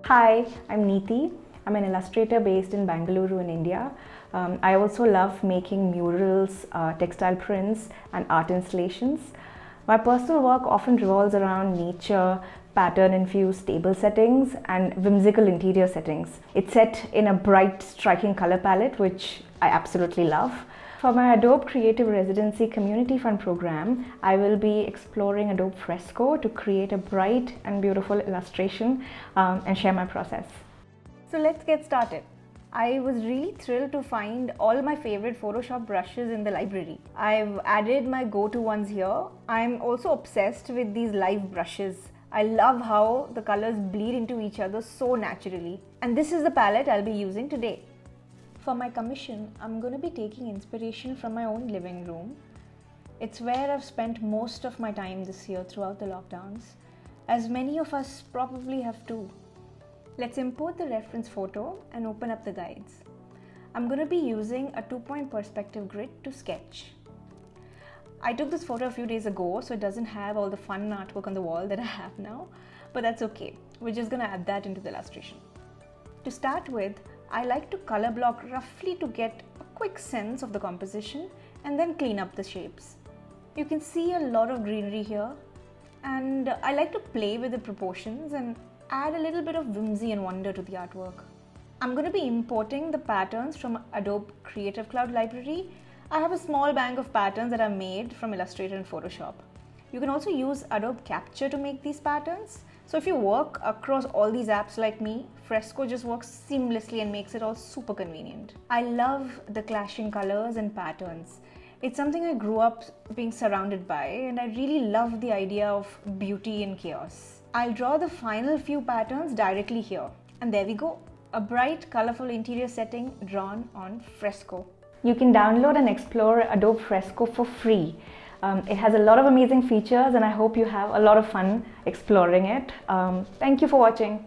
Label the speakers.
Speaker 1: Hi, I'm Neethi. I'm an illustrator based in Bangalore in India. I also love making murals, textile prints and art installations. My personal work often revolves around nature, pattern-infused table settings and whimsical interior settings. It's set in a bright, striking color palette, which I absolutely love. For my Adobe Creative Residency Community Fund program, I will be exploring Adobe Fresco to create a bright and beautiful illustration and share my process. So let's get started. I was really thrilled to find all my favorite Photoshop brushes in the library. I've added my go-to ones here. I'm also obsessed with these live brushes. I love how the colors bleed into each other so naturally. And this is the palette I'll be using today. For my commission, I'm going to be taking inspiration from my own living room. It's where I've spent most of my time this year throughout the lockdowns, as many of us probably have too. Let's import the reference photo and open up the guides. I'm going to be using a 2-point perspective grid to sketch. I took this photo a few days ago, so it doesn't have all the fun artwork on the wall that I have now, but that's okay. We're just going to add that into the illustration. To start with, I like to color block roughly to get a quick sense of the composition and then clean up the shapes. You can see a lot of greenery here, and I like to play with the proportions and add a little bit of whimsy and wonder to the artwork. I'm going to be importing the patterns from Adobe Creative Cloud library. I have a small bank of patterns that I've made from Illustrator and Photoshop. You can also use Adobe Capture to make these patterns. So if you work across all these apps like me, Fresco just works seamlessly and makes it all super convenient. I love the clashing colors and patterns. It's something I grew up being surrounded by, and I really love the idea of beauty and chaos. I'll draw the final few patterns directly here. And there we go. A bright, colorful interior setting drawn on Fresco. You can download and explore Adobe Fresco for free. It has a lot of amazing features, and I hope you have a lot of fun exploring it. Thank you for watching.